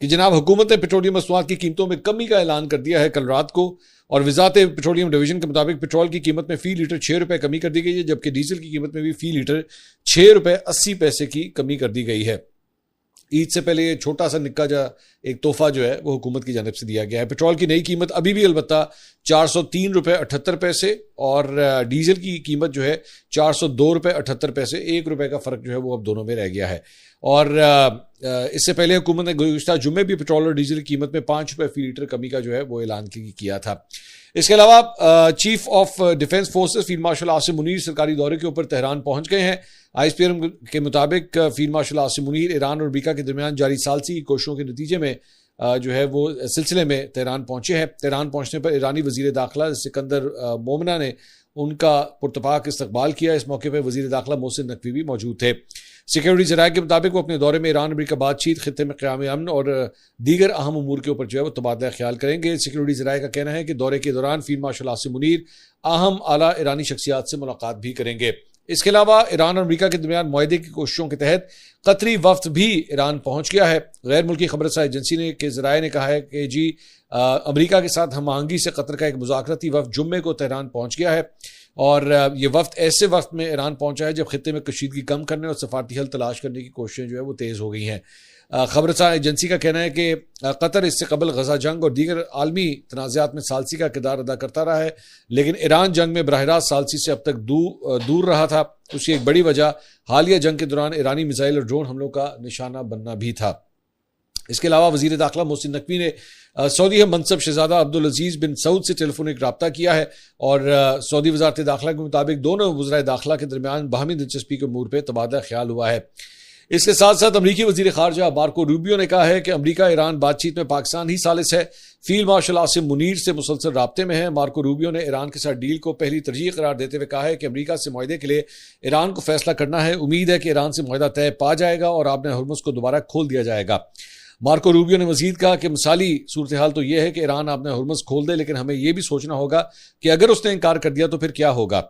कि जनाब हुकूमत ने पेट्रोलियम मसनूआत की कीमतों में कमी का ऐलान कर दिया है कल रात को, और वजारत पेट्रोलियम डिवीजन के मुताबिक पेट्रोल की कीमत में फी लीटर 6 रुपये कमी कर दी गई है, जबकि डीजल की कीमत में भी फी लीटर 6 रुपये 80 पैसे की कमी कर दी गई है। ईद से पहले ये छोटा सा निक्का जा एक तोहफा जो है वो हुकूमत की जानिब से दिया गया है। पेट्रोल की नई कीमत अभी भी अलबत्ता 403 रुपये 78 पैसे और डीजल की कीमत जो है 402 रुपये 78 पैसे, 1 रुपये का फर्क जो है वो अब दोनों में रह गया है। और इससे पहले हुकूमत ने गुज़िश्ता जुम्मे भी पेट्रोल और डीजल की कीमत में 5 रुपये फी लीटर कमी का जो है वो ऐलान किया था। इसके अलावा chief of defence forces field marshal Asim Munir सरकारी दौरे के ऊपर तेहरान पहुंच गए हैं। ISPRM के मुताबिक field marshal Asim Munir Iran और अमेरिका के दरमियान जारी सालसी की कोशिशों के नतीजे में जो है वो सिलसिले में तेहरान पहुंचे हैं। तेहरान पहुंचने पर ईरानी वजीर दाखिला सिकंदर मोमना ने उनका पुरतपाक इस्तकबाल किया। इस मौके पर वजीर दाखिला मोहसिन नकवी भी मौजूद थे। सिक्योरिटी ज़राए के मुताबिक वो अपने दौरे में ईरान अमेरिका बातचीत, खित्ते में क़याम अमन और दीगर अहम उमूर के ऊपर जो है वो तबादला ख्याल करेंगे। सिक्योरिटी ज़राए का कहना है कि दौरे के दौरान फील्ड मार्शल आसिम मुनीर अहम आला ईरानी शख्सियात से मुलाकात भी करेंगे। इसके अलावा ईरान और अमेरिका के दरमियान मुआहदे की कोशिशों के तहत कतरी वफ्द भी ईरान पहुंच गया है। गैर मुल्की खबरसार एजेंसी के ज़राए ने कहा है कि जी अमेरिका के साथ हम आहंगी से कतर का एक मुज़ाकरती वफ्द जुम्मे को तेहरान पहुंच गया है, और ये वफ्द ऐसे वक्त में ईरान पहुंचा है जब खित्ते में कशीदगी कम करने और सफारती हल तलाश करने की कोशिशें जो है वो तेज़ हो गई हैं। खबरसार एजेंसी का कहना है कि कतर इससे कबल गजा जंग और दीगर आलमी तनाज़ात में सालसी का किरदार अदा करता रहा है, लेकिन ईरान जंग में बराह रास्त सालसी से अब तक दूर रहा था। उसकी एक बड़ी वजह हालिया जंग के दौरान ईरानी मिसाइल और ड्रोन हमलों का निशाना बनना भी था। इसके अलावा वजीर दाखिला मोहसिन नकवी ने सऊदी मनसब शहजादा अब्दुल अजीज बिन सऊद से टेलीफोनिक रब्ता किया है, और सऊदी वजारत दाखिला के मुताबिक दोनों वज़राए दाखिला के दरमियान बाहमी दिलचस्पी के अमूर पर तबादला ख्याल हुआ है। इसके साथ साथ अमरीकी वजीर खारजा मार्को रूबियो ने कहा है कि अमरीका ईरान बातचीत में पाकिस्तान ही सालिस है। फील्ड मार्शल आसिम मुनीर से मुसलसल राब्ते में है। मार्को रूबियो ने ईरान के साथ डील को पहली तरजीह करार देते हुए कहा है कि अमरीका से मुआहदे के लिए ईरान को फैसला करना है। उम्मीद है कि ईरान से मुआहदा तय पा जाएगा और आपने हुर्मुज़ को दोबारा खोल दिया जाएगा। मार्को रूबियो ने मजीद कहा कि मिसाली सूरत हाल तो यह है कि ईरान आपने हुर्मुज़ खोल दे, लेकिन हमें यह भी सोचना होगा कि अगर उसने इनकार कर दिया तो फिर क्या होगा।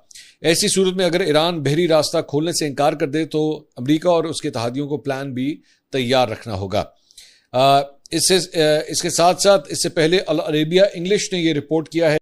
ऐसी सूरत में अगर ईरान बहरी रास्ता खोलने से इनकार कर दे तो अमेरिका और उसके इत्तेहादियों को प्लान भी तैयार रखना होगा। इसके साथ साथ इससे पहले अल अरेबिया इंग्लिश ने यह रिपोर्ट किया है